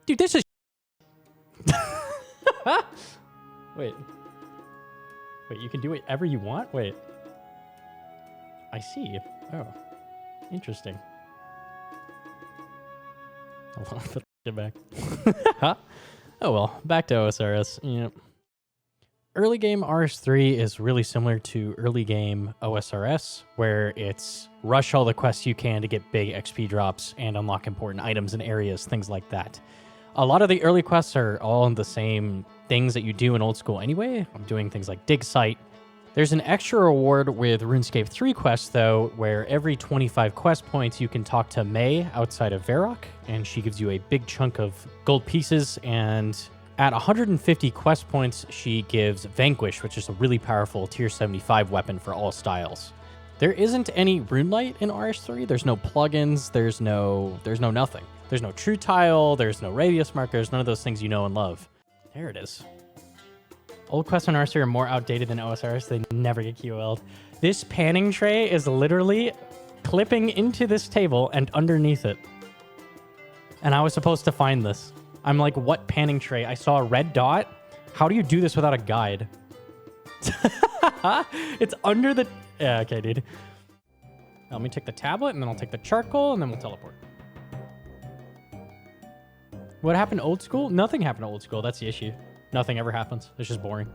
Dude, this is... Wait. Wait, you can do whatever you want? Wait. I see. Oh. Interesting. Hold on, put it back. Oh well, back to OSRS. Yep. Early game RS3 is really similar to early game OSRS, where it's rush all the quests you can to get big XP drops and unlock important items and areas, things like that. A lot of the early quests are all in the same things that you do in old school anyway. I'm doing things like dig site. There's an extra reward with RuneScape 3 quests, though, where every 25 quest points you can talk to May outside of Varrock, and she gives you a big chunk of gold pieces, and at 150 quest points, she gives Vanquish, which is a really powerful tier 75 weapon for all styles. There isn't any Runelight in RS3. There's no plugins. There's no nothing. There's no True Tile. There's no radius markers. None of those things you know and love. There it is. Old quests on RS3 are more outdated than OSRS. They never get QL'd. This panning tray is literally clipping into this table and underneath it. And I was supposed to find this. I'm like, what panning tray? I saw a red dot. How do you do this without a guide? It's under the... Yeah, okay, dude. Now, let me take the tablet, and then I'll take the charcoal, and then we'll teleport. What happened to old school? Nothing happened to old school. That's the issue. Nothing ever happens. It's just boring.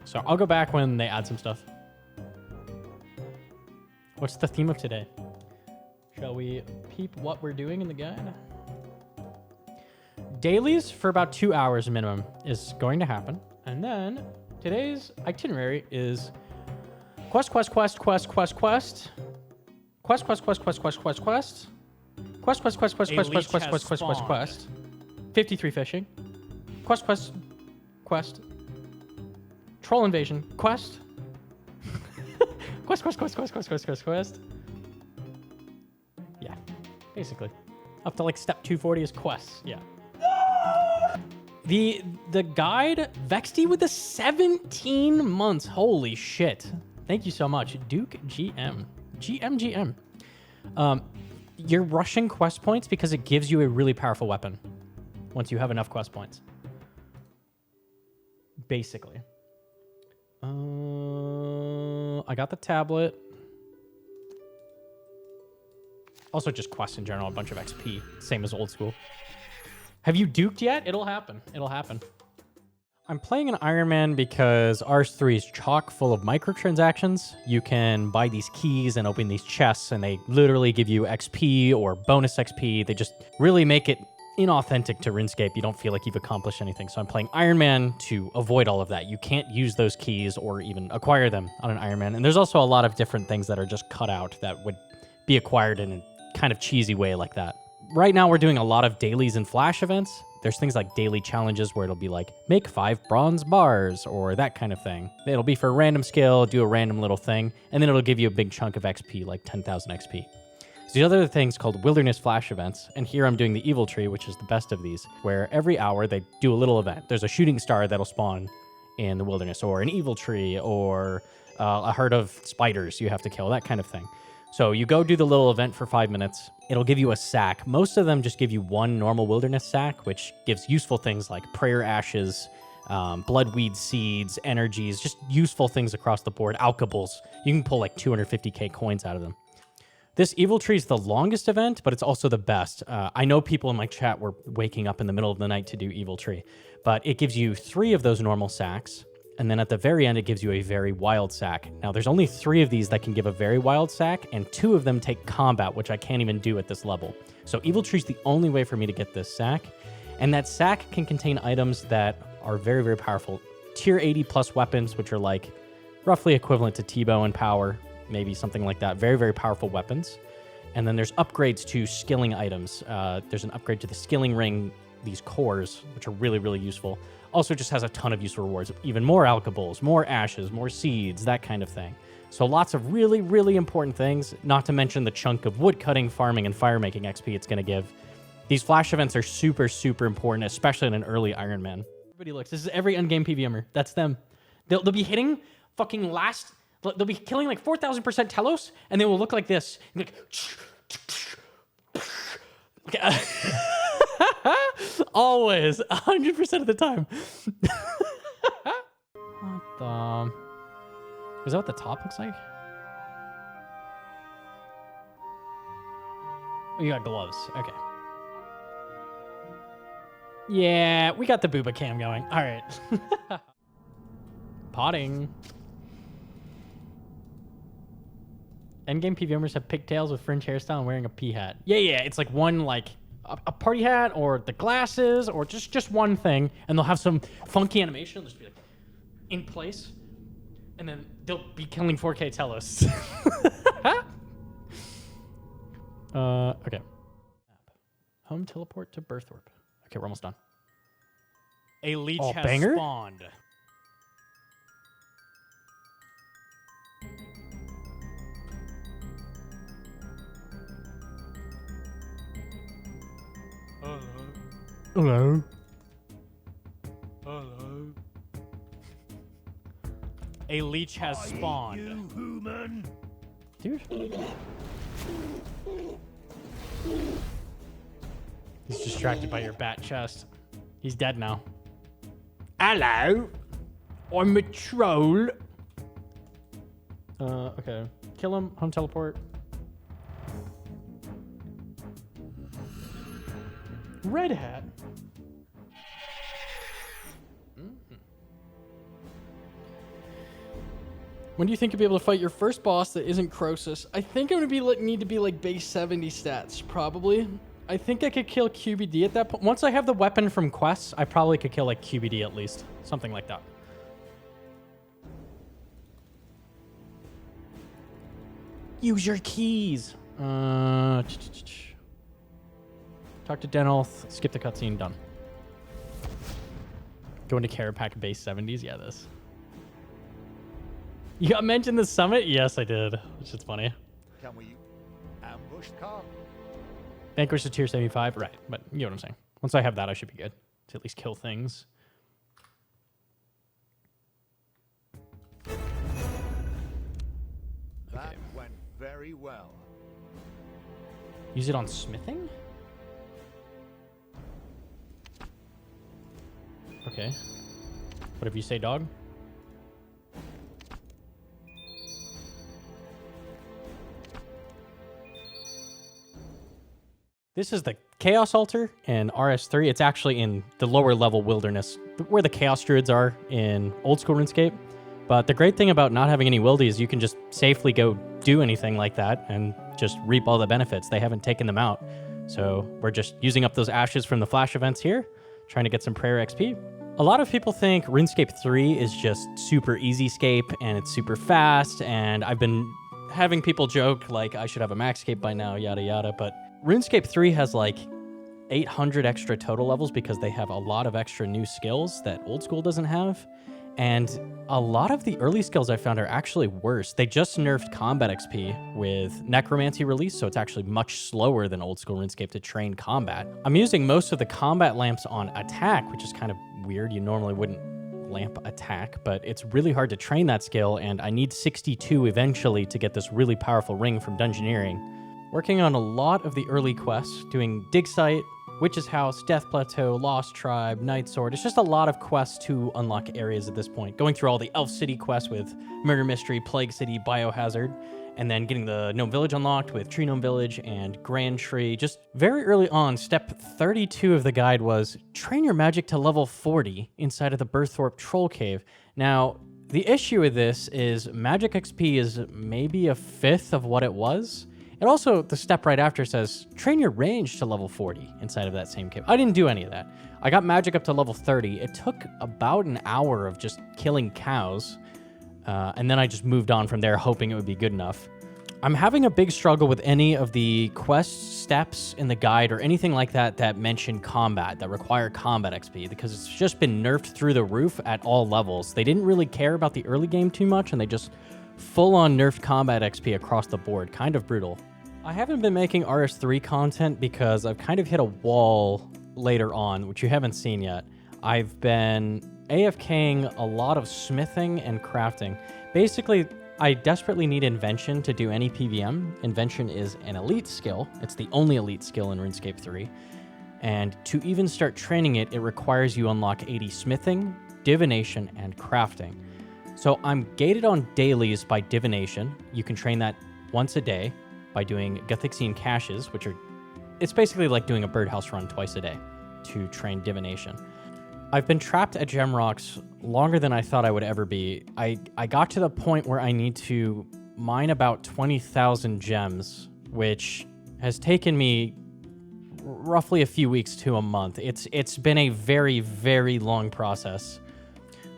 So I'll go back when they add some stuff. What's the theme of today? Shall we peep what we're doing in the guide? Dailies for about 2 hours minimum is going to happen. And then today's itinerary is quest. 53 fishing. Quest. Troll invasion. Quest. Quest. Yeah, basically. Up to like step 240 is quests. Yeah. The guide, Vexty with the 17 months. Holy shit. Thank you so much. Duke GM. GM. You're rushing quest points because it gives you a really powerful weapon once you have enough quest points. Basically. I got the tablet. Also just quests in general, a bunch of XP. Same as old school. Have you duked yet? It'll happen. It'll happen. I'm playing an Iron Man because RS3 is chock full of microtransactions. You can buy these keys and open these chests, and they literally give you XP or bonus XP. They just really make it inauthentic to RuneScape. You don't feel like you've accomplished anything. So I'm playing Iron Man to avoid all of that. You can't use those keys or even acquire them on an Iron Man. And there's also a lot of different things that are just cut out that would be acquired in a kind of cheesy way like that. Right now we're doing a lot of dailies and flash events. There's things like daily challenges where it'll be like, make 5 bronze bars or that kind of thing. It'll be for a random skill, do a random little thing, and then it'll give you a big chunk of XP, like 10,000 XP. So these other things called wilderness flash events, and here I'm doing the evil tree, which is the best of these, where every hour they do a little event. There's a shooting star that'll spawn in the wilderness, or an evil tree, or a herd of spiders you have to kill, that kind of thing. So you go do the little event for 5 minutes. It'll give you a sack. Most of them just give you one normal wilderness sack, which gives useful things like prayer ashes, bloodweed seeds, energies, just useful things across the board. Alkables. You can pull like 250k coins out of them. This evil tree is the longest event, but it's also the best. I know people in my chat were waking up in the middle of the night to do evil tree, but it gives you 3 of those normal sacks. And then at the very end, it gives you a very wild sack. Now, there's only 3 of these that can give a very wild sack, and 2 of them take combat, which I can't even do at this level. So Evil Tree's the only way for me to get this sack. And that sack can contain items that are very, very powerful. Tier 80 plus weapons, which are like roughly equivalent to T-bow in power, maybe something like that. Very, very powerful weapons. And then there's upgrades to skilling items. There's an upgrade to the skilling ring, these cores, which are really, really useful. Also just has a ton of useful rewards. Even more alkables, more ashes, more seeds, that kind of thing. So lots of really, really important things, not to mention the chunk of woodcutting, farming, and firemaking XP it's going to give. These flash events are super, super important, especially in an early Iron Man. Everybody looks. This is every endgame PVMer. That's them. They'll be hitting fucking last... They'll be killing like 4,000% Telos, and they will look like this. Like... Always. 100% of the time. What the... Is that what the top looks like? Oh, you got gloves. Okay. Yeah, we got the booba cam going. All right. Potting. Endgame PVMers have pigtails with fringe hairstyle and wearing a pea hat. Yeah, yeah. It's like one, like, a party hat or the glasses or just one thing. And they'll have some funky animation. They'll just be like in place. And then they'll be killing 4K Telos. Okay. Home teleport to Birthorpe. Okay, we're almost done. A leech has spawned. Hello. Hello. A leech has spawned. You human. Dude. He's distracted by your bat chest. He's dead now. Hello. I'm a troll. Okay. Kill him. Home teleport. Red hat. When do you think you'll be able to fight your first boss that isn't Croesus? I think I'm gonna need to be like base 70 stats, probably. I think I could kill QBD at that point. Once I have the weapon from quests, I probably could kill like QBD at least. Something like that. Use your keys. Talk to Denolth. Skip the cutscene. Done. Go into Carapac base 70s. Yeah, this. You got mentioned the summit? Yes, I did. Which is funny. Can we ambush car? Vanquish to tier 75. Right, but you know what I'm saying. Once I have that, I should be good to at least kill things. That went very well. Use it on smithing? Okay. Whatever you say, dog. This is the Chaos Altar in RS3. It's actually in the lower level wilderness, where the Chaos Druids are in old school RuneScape. But the great thing about not having any wildy is you can just safely go do anything like that and just reap all the benefits. They haven't taken them out. So we're just using up those ashes from the flash events here, trying to get some prayer XP. A lot of people think RuneScape 3 is just super easy scape and it's super fast. And I've been having people joke like I should have a max scape by now, yada yada. But RuneScape 3 has like 800 extra total levels because they have a lot of extra new skills that old school doesn't have. And a lot of the early skills I found are actually worse. They just nerfed combat XP with Necromancy release, so it's actually much slower than old school RuneScape to train combat. I'm using most of the combat lamps on attack, which is kind of weird. You normally wouldn't lamp attack, but it's really hard to train that skill, and I need 62 eventually to get this really powerful ring from Dungeoneering. Working on a lot of the early quests, doing Dig Site, Witch's House, Death Plateau, Lost Tribe, Night Sword. It's just a lot of quests to unlock areas at this point. Going through all the Elf City quests with Murder Mystery, Plague City, Biohazard, and then getting the Gnome Village unlocked with Tree Gnome Village and Grand Tree. Just very early on, step 32 of the guide was train your magic to level 40 inside of the Birthorpe Troll Cave. Now, the issue with this is magic XP is maybe a fifth of what it was. And also, the step right after says, train your range to level 40 inside of that same cave. I didn't do any of that. I got magic up to level 30. It took about an hour of just killing cows. And then I just moved on from there, hoping it would be good enough. I'm having a big struggle with any of the quest steps in the guide or anything like that that mention combat, that require combat XP, because it's just been nerfed through the roof at all levels. They didn't really care about the early game too much, and they just full-on nerfed combat XP across the board. Kind of brutal. I haven't been making RS3 content because I've kind of hit a wall later on, which you haven't seen yet. I've been AFKing a lot of smithing and crafting. Basically, I desperately need Invention to do any PVM. Invention is an elite skill. It's the only elite skill in RuneScape 3. And to even start training it, it requires you unlock 80 smithing, divination, and crafting. So I'm gated on dailies by divination. You can train that once a day by doing Gothixian caches, which are, it's basically like doing a birdhouse run twice a day to train divination. I've been trapped at gem rocks longer than I thought I would ever be. I got to the point where I need to mine about 20,000 gems, which has taken me roughly a few weeks to a month. It's been a very, very long process.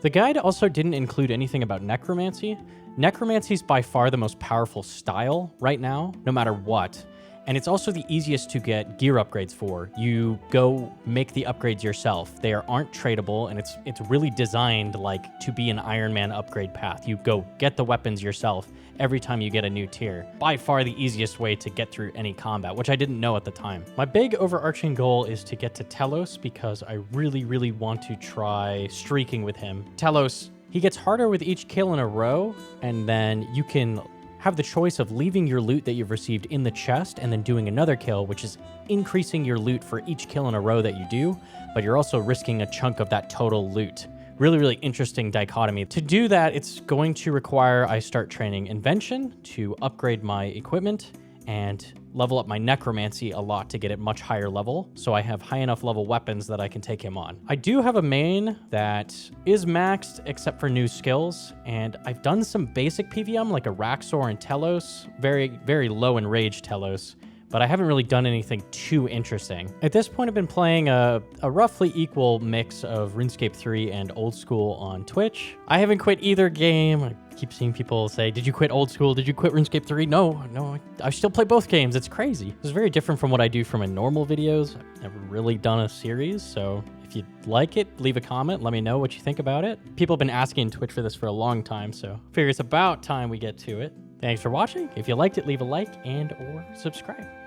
The guide also didn't include anything about necromancy. Necromancy is by far the most powerful style right now, no matter what. And it's also the easiest to get gear upgrades for. You go make the upgrades yourself. They aren't tradable, and it's really designed like to be an Iron Man upgrade path. You go get the weapons yourself every time you get a new tier. By far the easiest way to get through any combat, which I didn't know at the time. My big overarching goal is to get to Telos because I really, really want to try streaking with him. Telos, he gets harder with each kill in a row, and then you can have the choice of leaving your loot that you've received in the chest and then doing another kill, which is increasing your loot for each kill in a row that you do, but you're also risking a chunk of that total loot. Really, really interesting dichotomy. To do that, it's going to require I start training Invention to upgrade my equipment and level up my necromancy a lot to get it much higher level, so I have high enough level weapons that I can take him on. I do have a main that is maxed except for new skills, and I've done some basic PVM like a Raxor and Telos, very, very low in rage Telos, but I haven't really done anything too interesting. At this point, I've been playing a roughly equal mix of RuneScape 3 and Old School on Twitch. I haven't quit either game. I keep seeing people say, did you quit Old School? Did you quit RuneScape 3? No, I still play both games. It's crazy. It's very different from what I do for my normal videos. I've never really done a series, so if you like it, leave a comment. Let me know what you think about it. People have been asking Twitch for this for a long time, so I figure it's about time we get to it. Thanks for watching. If you liked it, leave a like and or subscribe.